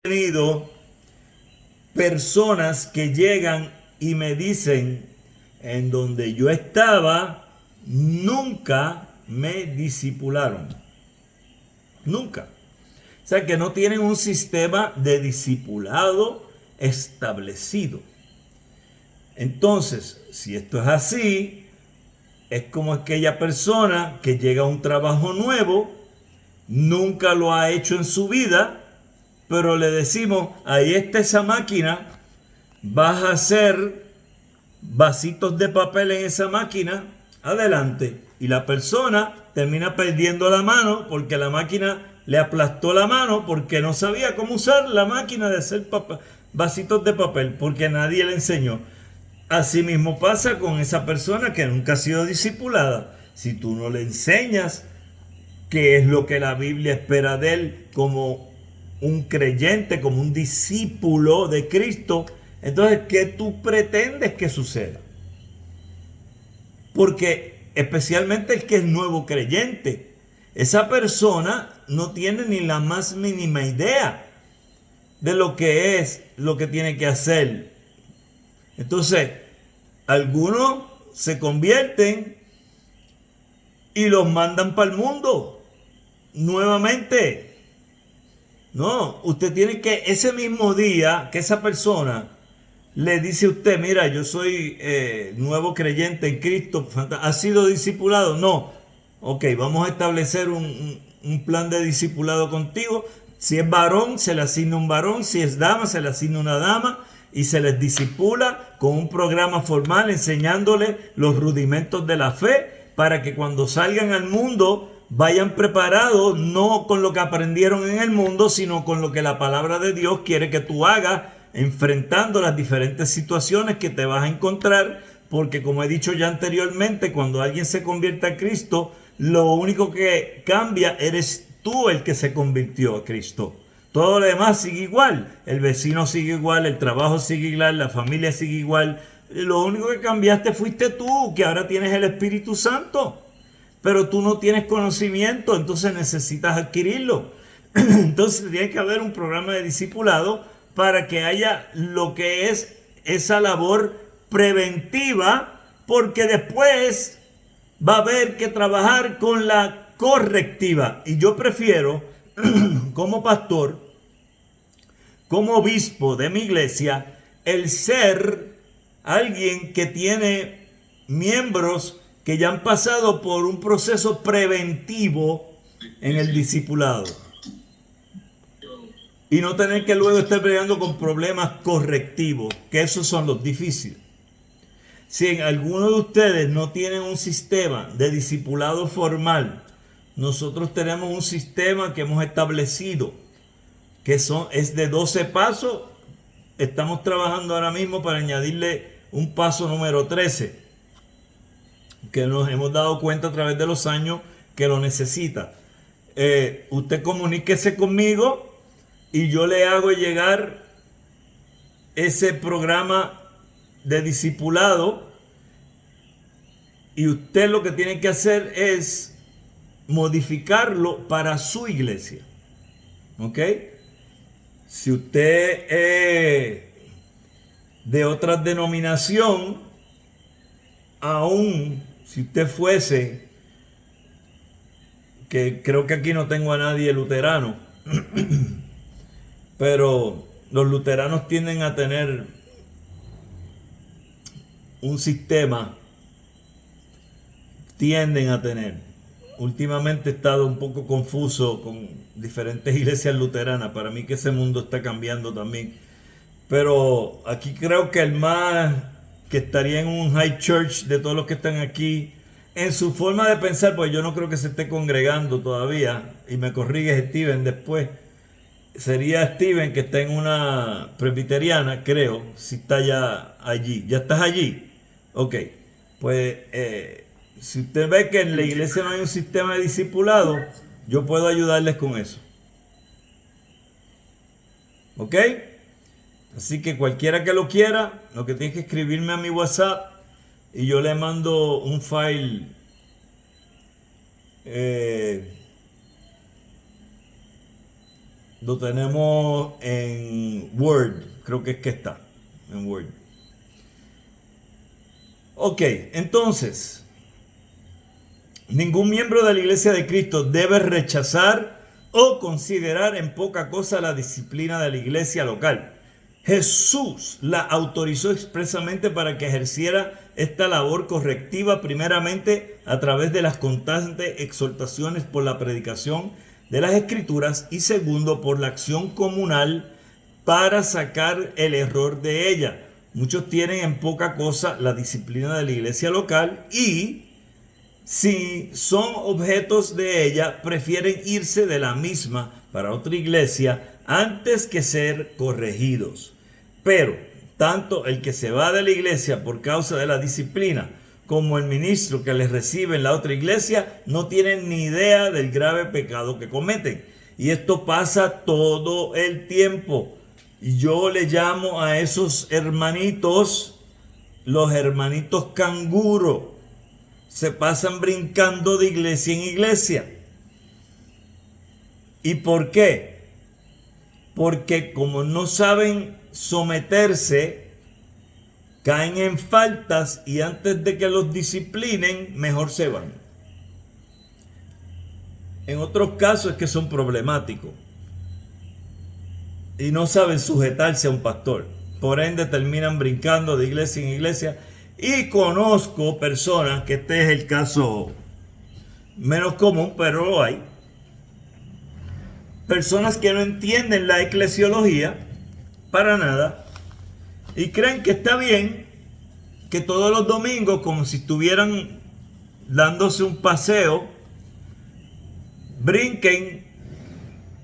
tenido personas que llegan y me dicen, en donde yo estaba, nunca me discipularon. Nunca. O sea que no tienen un sistema de discipulado establecido. Entonces, si esto es así, es como aquella persona que llega a un trabajo nuevo, nunca lo ha hecho en su vida, pero le decimos, ahí está esa máquina, vas a hacer vasitos de papel en esa máquina, adelante. Y la persona termina perdiendo la mano porque la máquina le aplastó la mano porque no sabía cómo usar la máquina de hacer vasitos de papel porque nadie le enseñó. Así mismo pasa con esa persona que nunca ha sido discipulada. Si tú no le enseñas qué es lo que la Biblia espera de él como un creyente, como un discípulo de Cristo, entonces, ¿qué tú pretendes que suceda? Porque especialmente el que es nuevo creyente, esa persona no tiene ni la más mínima idea de lo que es, lo que tiene que hacer. Entonces, algunos se convierten y los mandan para el mundo nuevamente. No, usted tiene que ese mismo día que esa persona le dice a usted, mira, yo soy nuevo creyente en Cristo, ¿ha sido discipulado? No. Ok, vamos a establecer un plan de discipulado contigo. Si es varón, se le asigna un varón. Si es dama, se le asigna una dama. Y se les disipula con un programa formal enseñándole los rudimentos de la fe para que cuando salgan al mundo vayan preparados no con lo que aprendieron en el mundo, sino con lo que la palabra de Dios quiere que tú hagas enfrentando las diferentes situaciones que te vas a encontrar, porque como he dicho ya anteriormente, cuando alguien se convierte a Cristo, lo único que cambia eres tú el que se convirtió a Cristo. Todo lo demás sigue igual, el vecino sigue igual, el trabajo sigue igual, la familia sigue igual. Lo único que cambiaste fuiste tú, que ahora tienes el Espíritu Santo, pero tú no tienes conocimiento, entonces necesitas adquirirlo. Entonces tiene que haber un programa de discipulado para que haya lo que es esa labor preventiva, porque después va a haber que trabajar con la correctiva. Y yo prefiero, como pastor, como obispo de mi iglesia, el ser alguien que tiene miembros que ya han pasado por un proceso preventivo en el discipulado. Y no tener que luego estar peleando con problemas correctivos, que esos son los difíciles. Si alguno de ustedes no tienen un sistema de discipulado formal, nosotros tenemos un sistema que hemos establecido, que es de 12 pasos. Estamos trabajando ahora mismo para añadirle un paso número 13, que nos hemos dado cuenta a través de los años que lo necesita. Usted comuníquese conmigo y yo le hago llegar ese programa de discipulado, y usted lo que tiene que hacer es modificarlo para su iglesia. ¿Ok? Si usted es de otra denominación, aún si usted fuese, que creo que aquí no tengo a nadie luterano, pero los luteranos tienden a tener un sistema, últimamente he estado un poco confuso con diferentes iglesias luteranas, para mí que ese mundo está cambiando también, pero aquí creo que el más que estaría en un high church de todos los que están aquí, en su forma de pensar, pues yo no creo que se esté congregando todavía, y me corrige Steven después, sería Steven, que está en una presbiteriana, creo, si está ya allí. ¿Ya estás allí? Ok, pues si usted ve que en la iglesia no hay un sistema de discipulado, yo puedo ayudarles con eso. ¿Ok? Así que cualquiera que lo quiera, lo que tiene que escribirme a mi WhatsApp y yo le mando un file Lo tenemos en Word. Creo que es que está en Word. Ok, entonces, ningún miembro de la Iglesia de Cristo debe rechazar o considerar en poca cosa la disciplina de la iglesia local. Jesús la autorizó expresamente para que ejerciera esta labor correctiva, primeramente a través de las constantes exhortaciones por la predicación de las Escrituras y segundo por la acción comunal para sacar el error de ella. Muchos tienen en poca cosa la disciplina de la iglesia local y si son objetos de ella, prefieren irse de la misma para otra iglesia antes que ser corregidos. Pero tanto el que se va de la iglesia por causa de la disciplina como el ministro que les recibe en la otra iglesia no tienen ni idea del grave pecado que cometen. Y esto pasa todo el tiempo. Y yo le llamo a esos hermanitos los hermanitos canguro. Se pasan brincando de iglesia en iglesia. ¿Y por qué? Porque como no saben someterse, caen en faltas y antes de que los disciplinen, mejor se van. En otros casos es que son problemáticos y no saben sujetarse a un pastor. Por ende terminan brincando de iglesia en iglesia. Y conozco personas, que este es el caso menos común, pero lo hay. Personas que no entienden la eclesiología para nada y creen que está bien que todos los domingos, como si estuvieran dándose un paseo, brinquen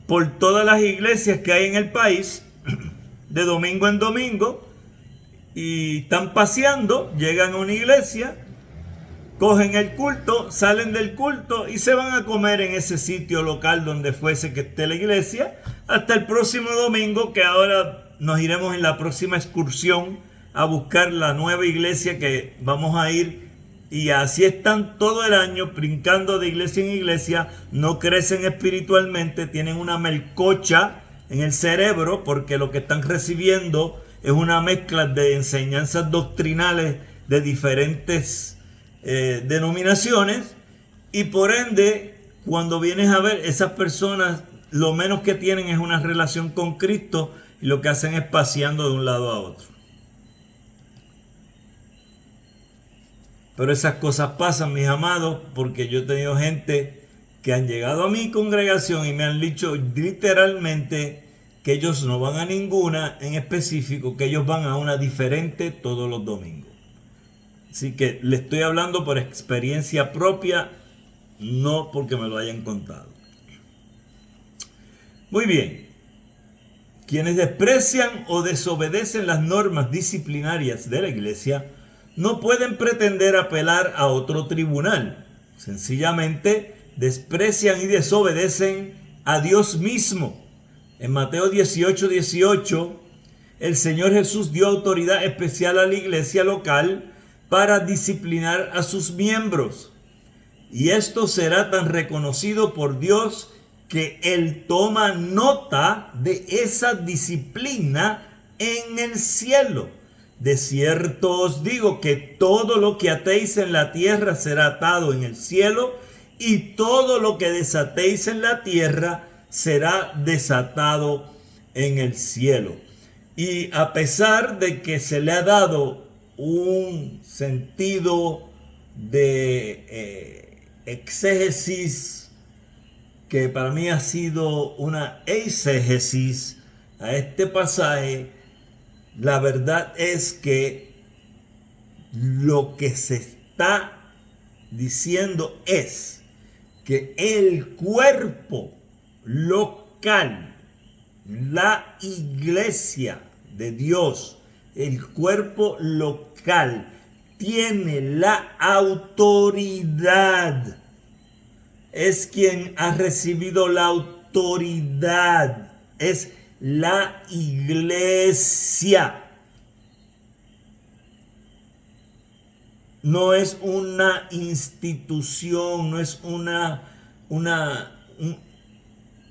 por todas las iglesias que hay en el país de domingo en domingo y están paseando, llegan a una iglesia, cogen el culto, salen del culto y se van a comer en ese sitio local donde fuese que esté la iglesia hasta el próximo domingo, que ahora nos iremos en la próxima excursión a buscar la nueva iglesia que vamos a ir, y así están todo el año brincando de iglesia en iglesia, no crecen espiritualmente, tienen una melcocha en el cerebro porque lo que están recibiendo es una mezcla de enseñanzas doctrinales de diferentes denominaciones, y por ende cuando vienes a ver, esas personas lo menos que tienen es una relación con Cristo y lo que hacen es paseando de un lado a otro. Pero esas cosas pasan, mis amados, porque yo he tenido gente que han llegado a mi congregación y me han dicho literalmente que ellos no van a ninguna en específico, que ellos van a una diferente todos los domingos. Así que le estoy hablando por experiencia propia, no porque me lo hayan contado. Muy bien. Quienes desprecian o desobedecen las normas disciplinarias de la iglesia no pueden pretender apelar a otro tribunal. Sencillamente desprecian y desobedecen a Dios mismo. En Mateo 18:18, el Señor Jesús dio autoridad especial a la iglesia local para disciplinar a sus miembros. Y esto será tan reconocido por Dios que Él toma nota de esa disciplina en el cielo. De cierto os digo que todo lo que atéis en la tierra será atado en el cielo, y todo lo que desatéis en la tierra será desatado en el cielo. Y a pesar de que se le ha dado un sentido de exégesis que para mí ha sido una eisegesis a este pasaje, la verdad es que lo que se está diciendo es que el cuerpo local, la iglesia de Dios, el cuerpo local, tiene la autoridad. Es quien ha recibido la autoridad. Es la iglesia. No es una institución, no es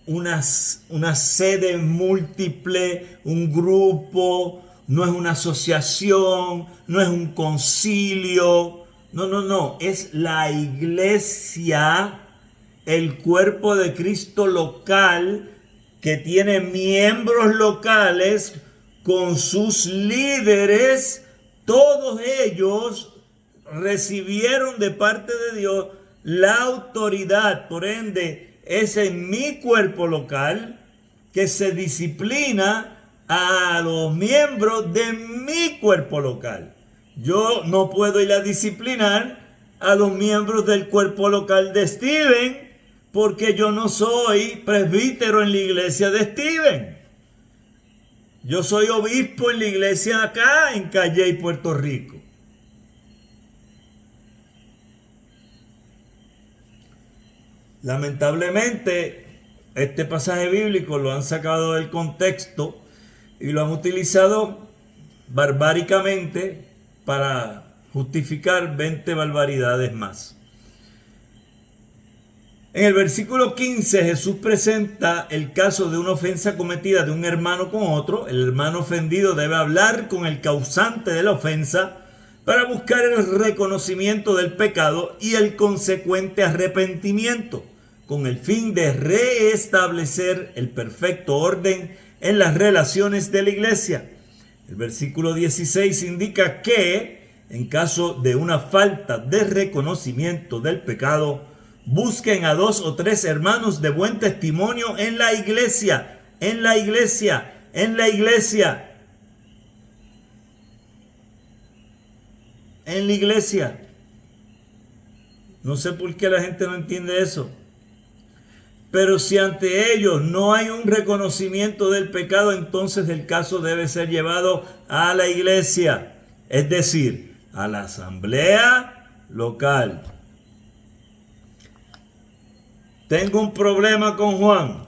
una sede múltiple, un grupo, no es una asociación, no es un concilio. No, es la iglesia, el cuerpo de Cristo local, que tiene miembros locales con sus líderes. Todos ellos recibieron de parte de Dios la autoridad. Por ende, es en mi cuerpo local que se disciplina a los miembros de mi cuerpo local. Yo no puedo ir a disciplinar a los miembros del cuerpo local de Steven, porque yo no soy presbítero en la iglesia de Steven. Yo soy obispo en la iglesia acá en Calley, Puerto Rico. Lamentablemente, este pasaje bíblico lo han sacado del contexto y lo han utilizado barbáricamente para justificar 20 barbaridades más. En el versículo 15, Jesús presenta el caso de una ofensa cometida de un hermano con otro. El hermano ofendido debe hablar con el causante de la ofensa para buscar el reconocimiento del pecado y el consecuente arrepentimiento, con el fin de reestablecer el perfecto orden en las relaciones de la iglesia. El versículo 16 indica que, en caso de una falta de reconocimiento del pecado, busquen a 2 o 3 hermanos de buen testimonio en la iglesia, en la iglesia, en la iglesia, en la iglesia. No sé por qué la gente no entiende eso. Pero si ante ellos no hay un reconocimiento del pecado, entonces el caso debe ser llevado a la iglesia, es decir, a la asamblea local. Tengo un problema con Juan.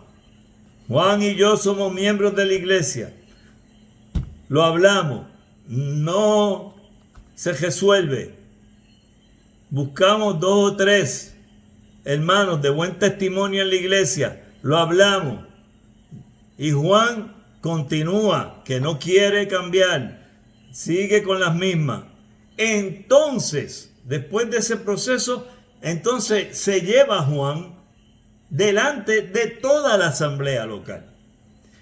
Juan y yo somos miembros de la iglesia. Lo hablamos. No se resuelve. Buscamos 2 o 3 hermanos de buen testimonio en la iglesia. Lo hablamos. Y Juan continúa, que no quiere cambiar. Sigue con las mismas. Entonces, después de ese proceso, entonces se lleva a Juan delante de toda la asamblea local.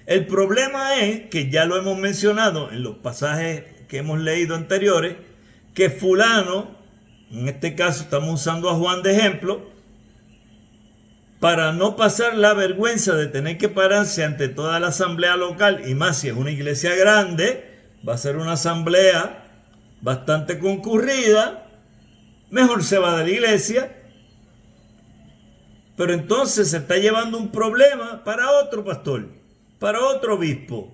El problema es que ya lo hemos mencionado en los pasajes que hemos leído anteriores, que fulano, en este caso estamos usando a Juan de ejemplo, para no pasar la vergüenza de tener que pararse ante toda la asamblea local, y más si es una iglesia grande, va a ser una asamblea bastante concurrida, mejor se va de la iglesia. Pero entonces se está llevando un problema para otro pastor, para otro obispo.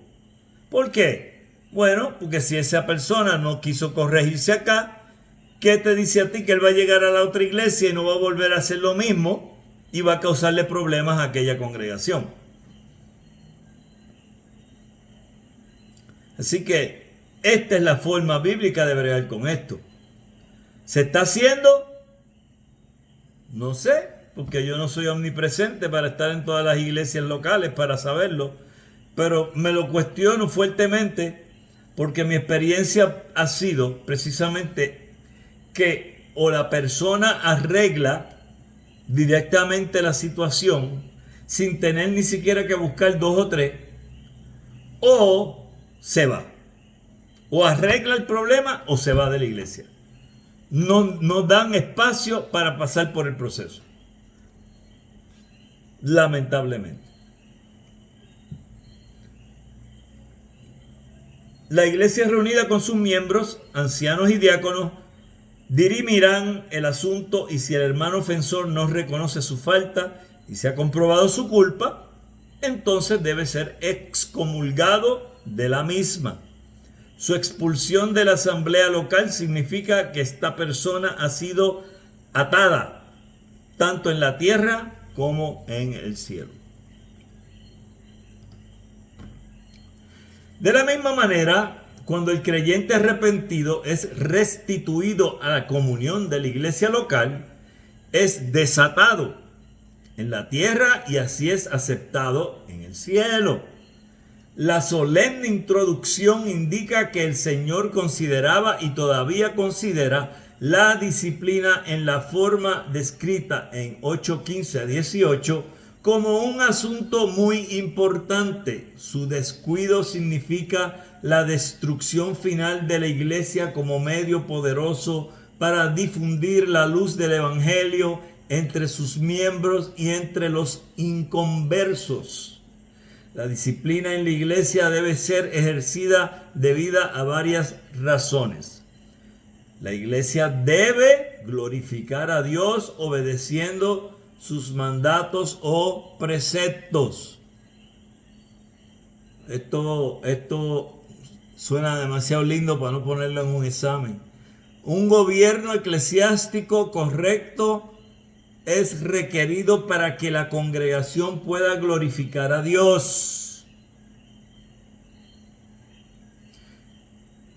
¿Por qué? Bueno, porque si esa persona no quiso corregirse acá, ¿qué te dice a ti que él va a llegar a la otra iglesia y no va a volver a hacer lo mismo y va a causarle problemas a aquella congregación? Así que esta es la forma bíblica de bregar con esto. ¿Se está haciendo? No sé, porque yo no soy omnipresente para estar en todas las iglesias locales para saberlo, pero me lo cuestiono fuertemente porque mi experiencia ha sido precisamente que o la persona arregla directamente la situación sin tener ni siquiera que buscar 2 o 3, o se va, o arregla el problema o se va de la iglesia. No dan espacio para pasar por el proceso. Lamentablemente. La iglesia reunida con sus miembros, ancianos y diáconos, dirimirán el asunto, y si el hermano ofensor no reconoce su falta y se ha comprobado su culpa, entonces debe ser excomulgado de la misma. Su expulsión de la asamblea local significa que esta persona ha sido atada, tanto en la tierra como en el cielo. De la misma manera, cuando el creyente arrepentido es restituido a la comunión de la iglesia local, es desatado en la tierra y así es aceptado en el cielo. La solemne introducción indica que el Señor consideraba y todavía considera la disciplina en la forma descrita en 8:15 a 18 como un asunto muy importante. Su descuido significa la destrucción final de la iglesia como medio poderoso para difundir la luz del evangelio entre sus miembros y entre los inconversos. La disciplina en la iglesia debe ser ejercida debido a varias razones. La iglesia debe glorificar a Dios obedeciendo sus mandatos o preceptos. Esto suena demasiado lindo para no ponerlo en un examen. Un gobierno eclesiástico correcto es requerido para que la congregación pueda glorificar a Dios.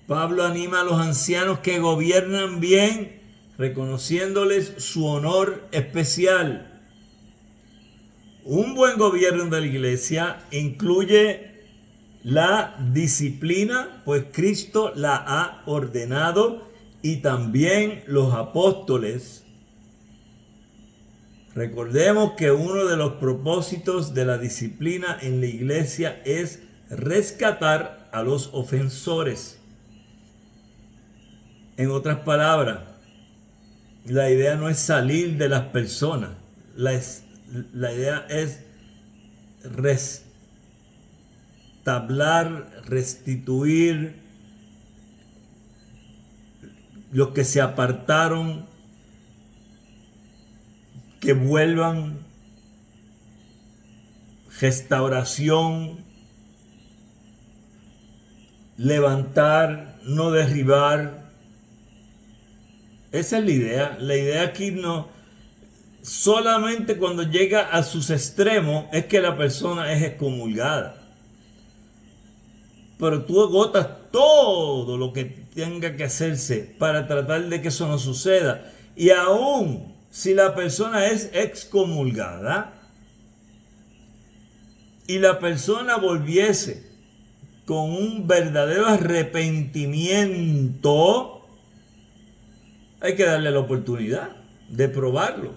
Pablo anima a los ancianos que gobiernan bien, reconociéndoles su honor especial. Un buen gobierno de la iglesia incluye la disciplina, pues Cristo la ha ordenado, y también los apóstoles. Recordemos que uno de los propósitos de la disciplina en la iglesia es rescatar a los ofensores. En otras palabras, la idea no es salir de las personas, la idea es restituir los que se apartaron, que vuelvan, restauración, levantar, no derribar. Esa es la idea. La idea aquí no, solamente cuando llega a sus extremos es que la persona es excomulgada. Pero tú agotas todo lo que tenga que hacerse para tratar de que eso no suceda. Y aún si la persona es excomulgada y la persona volviese con un verdadero arrepentimiento, hay que darle la oportunidad de probarlo.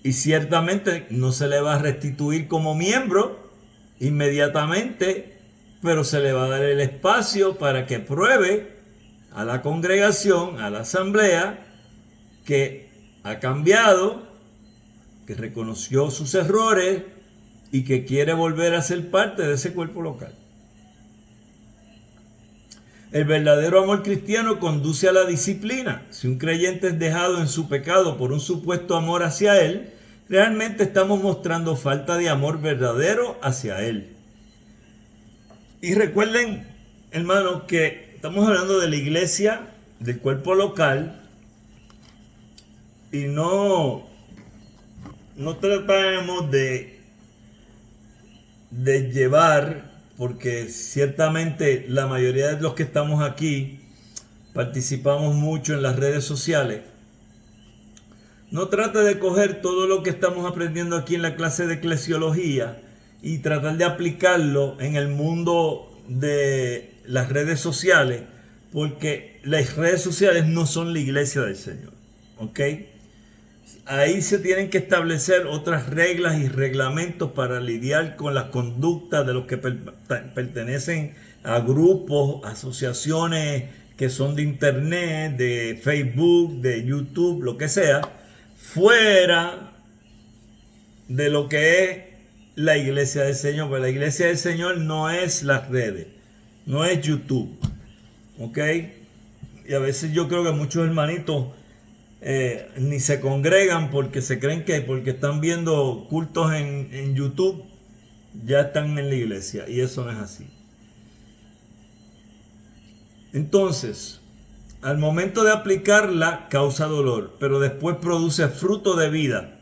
Y ciertamente no se le va a restituir como miembro inmediatamente, pero se le va a dar el espacio para que pruebe a la congregación, a la asamblea, que ha cambiado, que reconoció sus errores y que quiere volver a ser parte de ese cuerpo local. El verdadero amor cristiano conduce a la disciplina. Si un creyente es dejado en su pecado por un supuesto amor hacia él, realmente estamos mostrando falta de amor verdadero hacia él. Y recuerden, hermanos, que estamos hablando de la iglesia, del cuerpo local, y no tratamos de llevar, porque ciertamente la mayoría de los que estamos aquí participamos mucho en las redes sociales. No trate de coger todo lo que estamos aprendiendo aquí en la clase de eclesiología y tratar de aplicarlo en el mundo de las redes sociales, porque las redes sociales no son la iglesia del Señor, ¿ok? Ahí se tienen que establecer otras reglas y reglamentos para lidiar con las conductas de los que pertenecen a grupos, asociaciones que son de internet, de Facebook, de YouTube, lo que sea, fuera de lo que es la iglesia del Señor. Pero la iglesia del Señor no es las redes, no es YouTube, ¿ok? Y a veces yo creo que muchos hermanitos ni se congregan porque se creen que porque están viendo cultos en YouTube ya están en la iglesia, y eso no es así. Entonces, al momento de aplicarla causa dolor, pero después produce fruto de vida.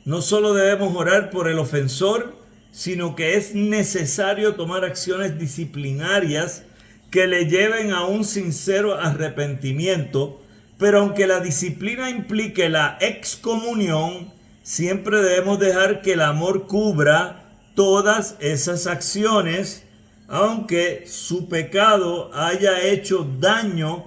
No solo debemos orar por el ofensor, sino que es necesario tomar acciones disciplinarias que le lleven a un sincero arrepentimiento. Pero aunque la disciplina implique la excomunión, Siempre debemos dejar que el amor cubra todas esas acciones, aunque su pecado haya hecho daño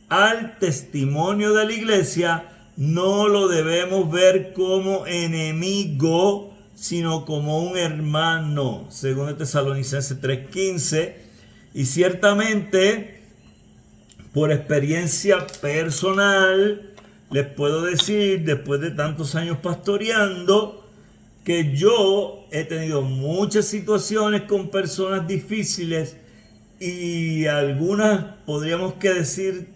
al testimonio de la iglesia. No lo debemos ver como enemigo, sino como un hermano, según Tesalonicenses 3:15. Y ciertamente, por experiencia personal, les puedo decir, después de tantos años pastoreando, que yo he tenido muchas situaciones con personas difíciles y algunas podríamos que decir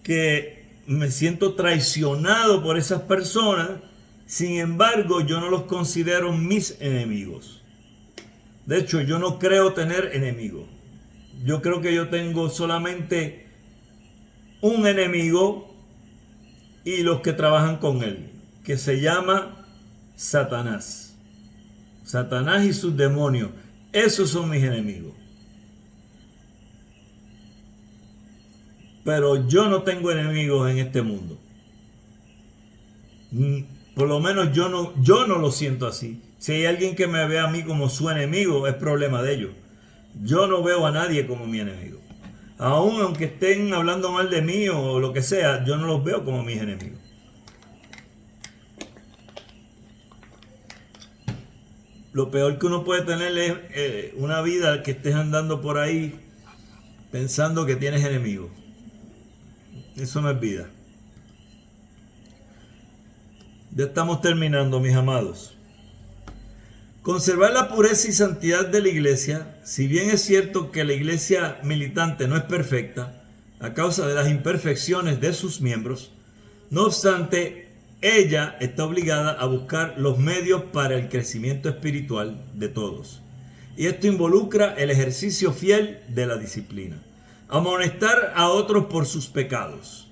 que me siento traicionado por esas personas. Sin embargo, yo no los considero mis enemigos. De hecho, yo no creo tener enemigos. Yo creo que yo tengo solamente un enemigo y los que trabajan con él, que se llama Satanás. Satanás y sus demonios. Esos son mis enemigos. Pero yo no tengo enemigos en este mundo. Por lo menos yo no lo siento así. Si hay alguien que me ve a mí como su enemigo, es problema de ellos. Yo no veo a nadie como mi enemigo. Aunque estén hablando mal de mí o lo que sea, yo no los veo como mis enemigos. Lo peor que uno puede tener es una vida que estés andando por ahí pensando que tienes enemigos. Eso no es vida. Ya estamos terminando, mis amados. Conservar la pureza y santidad de la iglesia, si bien es cierto que la iglesia militante no es perfecta a causa de las imperfecciones de sus miembros, no obstante, ella está obligada a buscar los medios para el crecimiento espiritual de todos. Y esto involucra el ejercicio fiel de la disciplina. Amonestar a otros por sus pecados.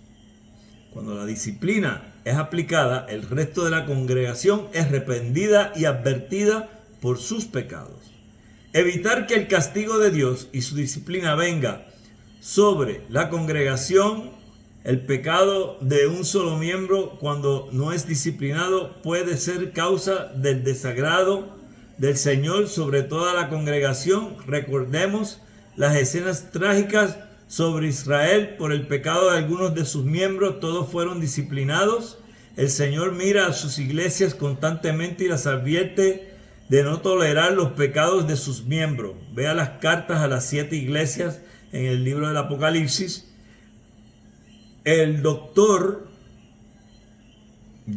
Cuando la disciplina es aplicada, el resto de la congregación es reprendida y advertida por sus pecados. Evitar que el castigo de Dios y su disciplina venga sobre la congregación. El pecado de un solo miembro, cuando no es disciplinado, puede ser causa del desagrado del Señor sobre toda la congregación. Recordemos las escenas trágicas sobre Israel por el pecado de algunos de sus miembros. Todos fueron disciplinados. El Señor mira a sus iglesias constantemente y las advierte de no tolerar los pecados de sus miembros. Vea las cartas a las 7 iglesias en el libro del Apocalipsis. El doctor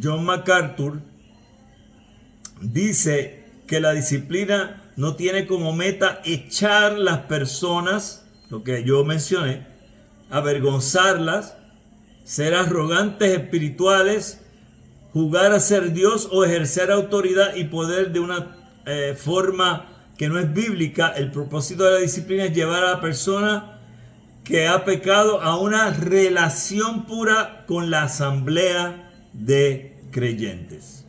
John MacArthur dice que la disciplina no tiene como meta echar las personas, lo que yo mencioné, avergonzarlas, ser arrogantes espirituales, jugar a ser Dios o ejercer autoridad y poder de una forma que no es bíblica. El propósito de la disciplina es llevar a la persona que ha pecado a una relación pura con la asamblea de creyentes.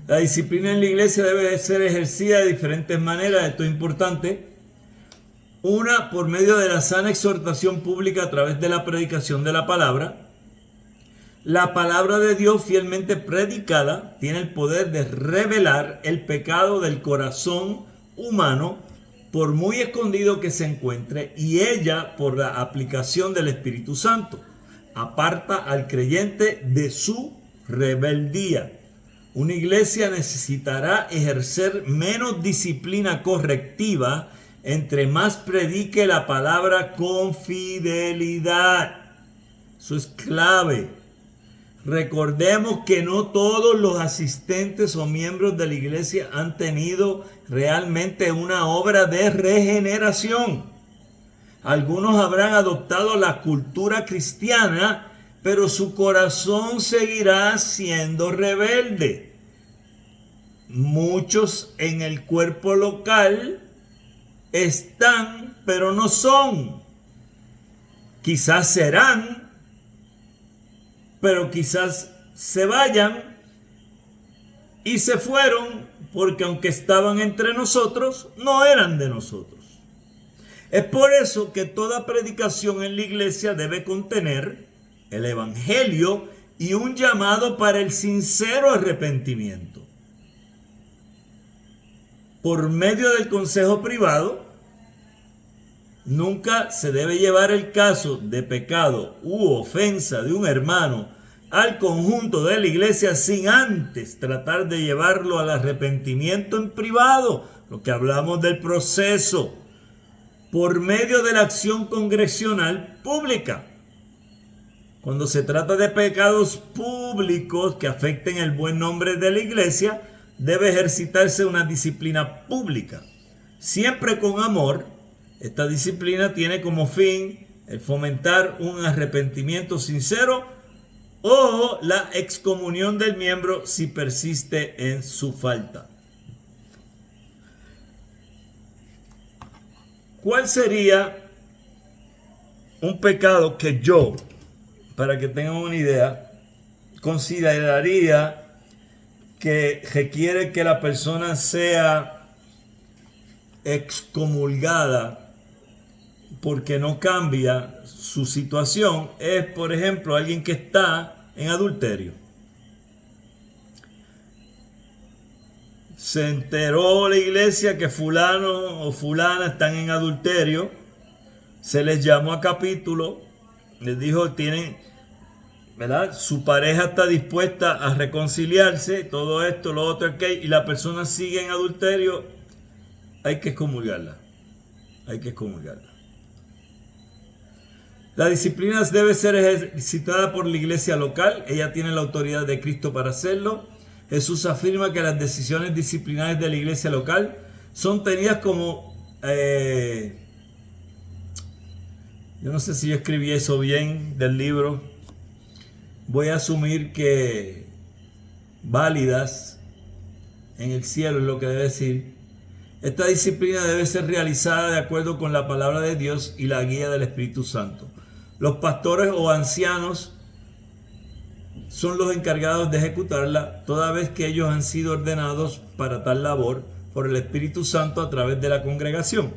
La disciplina en la iglesia debe ser ejercida de diferentes maneras. Esto es importante. Una, por medio de la sana exhortación pública a través de la predicación de la palabra. La palabra de Dios fielmente predicada tiene el poder de revelar el pecado del corazón humano, por muy escondido que se encuentre, y ella, por la aplicación del Espíritu Santo, aparta al creyente de su rebeldía. Una iglesia necesitará ejercer menos disciplina correctiva entre más predique la palabra con fidelidad. Eso es clave. Recordemos que no todos los asistentes o miembros de la iglesia han tenido realmente una obra de regeneración. Algunos habrán adoptado la cultura cristiana, pero su corazón seguirá siendo rebelde. Muchos en el cuerpo local están, pero no son. Quizás serán, pero quizás se vayan, y se fueron porque aunque estaban entre nosotros, no eran de nosotros. Es por eso que toda predicación en la iglesia debe contener el evangelio y un llamado para el sincero arrepentimiento. Por medio del consejo privado, nunca se debe llevar el caso de pecado u ofensa de un hermano al conjunto de la iglesia sin antes tratar de llevarlo al arrepentimiento en privado, lo que hablamos del proceso, por medio de la acción congresional pública. Cuando se trata de pecados públicos que afecten el buen nombre de la iglesia, debe ejercitarse una disciplina pública, siempre con amor. Esta disciplina tiene como fin el fomentar un arrepentimiento sincero o la excomunión del miembro si persiste en su falta. ¿Cuál sería un pecado que yo, para que tengan una idea, consideraría que requiere que la persona sea excomulgada porque no cambia su situación? Es, por ejemplo, alguien que está en adulterio. Se enteró la iglesia que fulano o fulana están en adulterio. Se les llamó a capítulo. Les dijo, tienen, ¿verdad? Su pareja está dispuesta a reconciliarse. Todo esto, lo otro, aquello. Y la persona sigue en adulterio. Hay que excomulgarla. Hay que excomulgarla. La disciplina debe ser ejercitada por la iglesia local. Ella tiene la autoridad de Cristo para hacerlo. Jesús afirma que las decisiones disciplinarias de la iglesia local son tenidas como... yo no sé si yo escribí eso bien del libro. Voy a asumir que válidas en el cielo es lo que debe decir. Esta disciplina debe ser realizada de acuerdo con la palabra de Dios y la guía del Espíritu Santo. Los pastores o ancianos son los encargados de ejecutarla, toda vez que ellos han sido ordenados para tal labor por el Espíritu Santo a través de la congregación.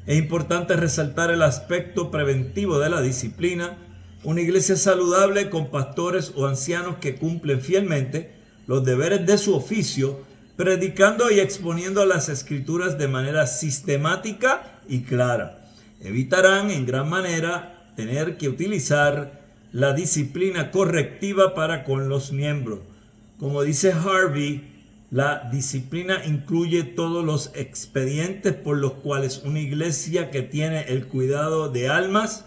Es importante resaltar el aspecto preventivo de la disciplina. Una iglesia saludable con pastores o ancianos que cumplen fielmente los deberes de su oficio, predicando y exponiendo las Escrituras de manera sistemática y clara, evitarán en gran manera tener que utilizar la disciplina correctiva para con los miembros. Como dice Harvey, la disciplina incluye todos los expedientes por los cuales una iglesia que tiene el cuidado de almas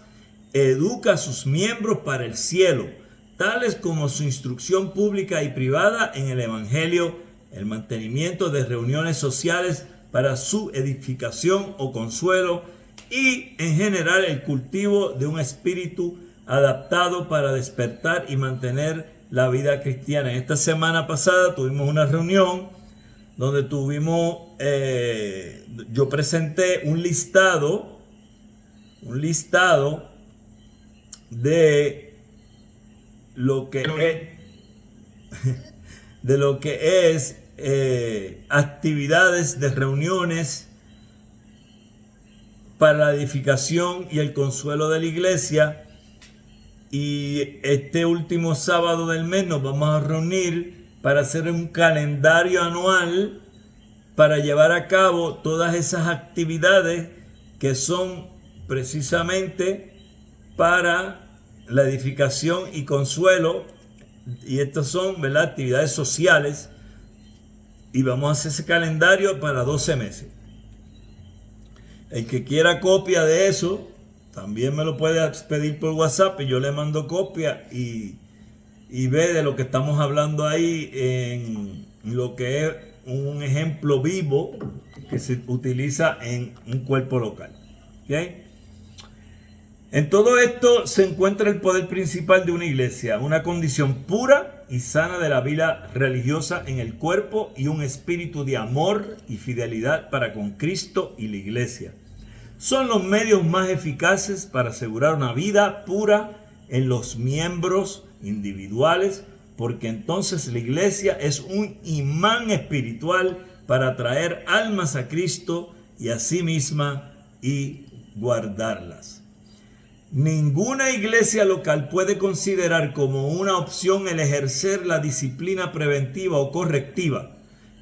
educa a sus miembros para el cielo, tales como su instrucción pública y privada en el Evangelio, el mantenimiento de reuniones sociales para su edificación o consuelo y, en general, el cultivo de un espíritu adaptado para despertar y mantener la vida cristiana. Esta semana pasada tuvimos una reunión donde yo presenté un listado de lo que es actividades de reuniones para la edificación y el consuelo de la iglesia. Y este último sábado del mes nos vamos a reunir para hacer un calendario anual para llevar a cabo todas esas actividades que son precisamente para la edificación y consuelo. Y estas son, ¿verdad?, actividades sociales. Y vamos a hacer ese calendario para 12 meses. El que quiera copia de eso, también me lo puede pedir por WhatsApp y yo le mando copia y ve de lo que estamos hablando ahí en lo que es un ejemplo vivo que se utiliza en un cuerpo local. ¿Okay? En todo esto se encuentra el poder principal de una iglesia, una condición pura y sana de la vida religiosa en el cuerpo y un espíritu de amor y fidelidad para con Cristo y la iglesia. Son los medios más eficaces para asegurar una vida pura en los miembros individuales, porque entonces la iglesia es un imán espiritual para atraer almas a Cristo y a sí misma y guardarlas. Ninguna iglesia local puede considerar como una opción el ejercer la disciplina preventiva o correctiva.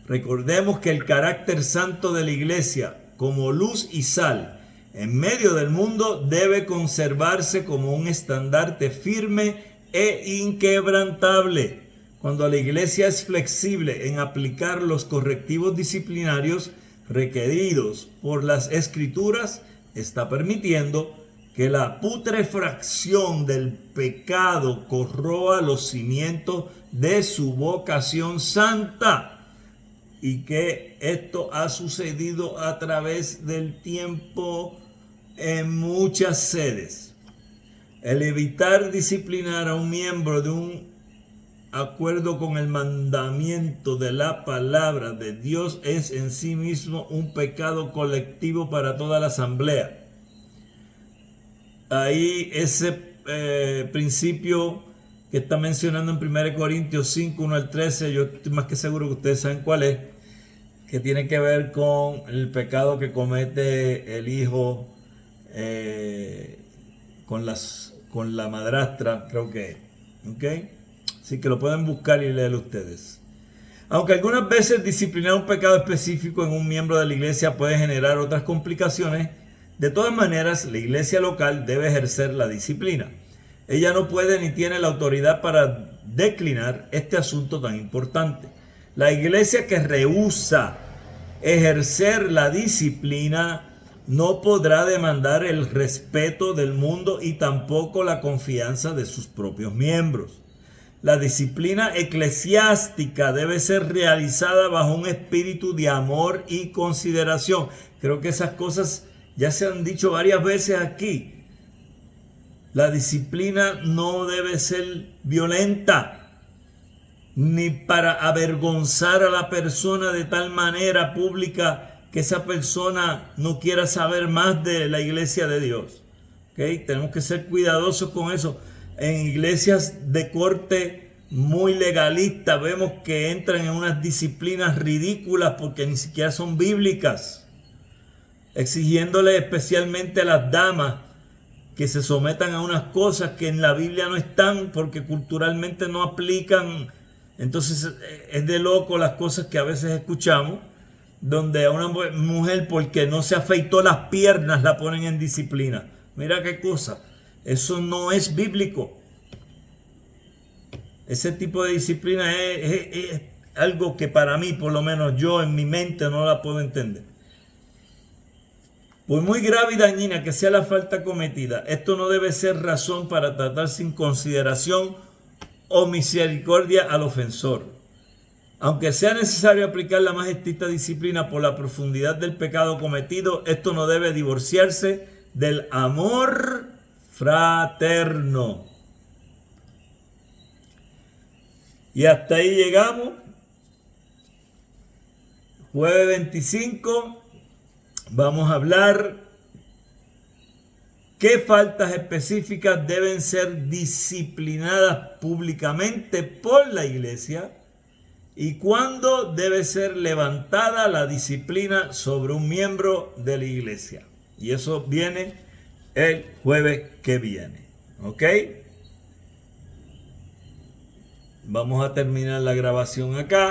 Recordemos que el carácter santo de la iglesia, como luz y sal en medio del mundo, debe conservarse como un estandarte firme e inquebrantable. Cuando la iglesia es flexible en aplicar los correctivos disciplinarios requeridos por las escrituras, está permitiendo que la putrefacción del pecado corroa los cimientos de su vocación santa, y que esto ha sucedido a través del tiempo en muchas sedes. El evitar disciplinar a un miembro de un acuerdo con el mandamiento de la palabra de Dios es en sí mismo un pecado colectivo para toda la asamblea. Ahí ese principio que está mencionando en 1 Corintios 5, 1 al 13, yo estoy más que seguro que ustedes saben cuál es, que tiene que ver con el pecado que comete el hijo con la madrastra, creo que es. ¿Ok? Así que lo pueden buscar y leerlo ustedes. Aunque algunas veces disciplinar un pecado específico en un miembro de la iglesia puede generar otras complicaciones, de todas maneras, la iglesia local debe ejercer la disciplina. Ella no puede ni tiene la autoridad para declinar este asunto tan importante. La iglesia que rehúsa ejercer la disciplina no podrá demandar el respeto del mundo y tampoco la confianza de sus propios miembros. La disciplina eclesiástica debe ser realizada bajo un espíritu de amor y consideración. Creo que esas cosas ya se han dicho varias veces aquí. La disciplina no debe ser violenta, ni para avergonzar a la persona de tal manera pública que esa persona no quiera saber más de la iglesia de Dios. ¿Okay? Tenemos que ser cuidadosos con eso. En iglesias de corte muy legalista vemos que entran en unas disciplinas ridículas porque ni siquiera son bíblicas, exigiéndole especialmente a las damas que se sometan a unas cosas que en la Biblia no están porque culturalmente no aplican. Entonces es de loco las cosas que a veces escuchamos, donde a una mujer porque no se afeitó las piernas la ponen en disciplina. Mira qué cosa, eso no es bíblico. Ese tipo de disciplina es algo que para mí, por lo menos yo en mi mente no la puedo entender. Por muy grave y dañina que sea la falta cometida, esto no debe ser razón para tratar sin consideración o misericordia al ofensor. Aunque sea necesario aplicar la más estricta disciplina por la profundidad del pecado cometido, esto no debe divorciarse del amor fraterno. Y hasta ahí llegamos. Jueves 25. Vamos a hablar qué faltas específicas deben ser disciplinadas públicamente por la iglesia y cuándo debe ser levantada la disciplina sobre un miembro de la iglesia. Y eso viene el jueves que viene. ¿Ok? Vamos a terminar la grabación acá.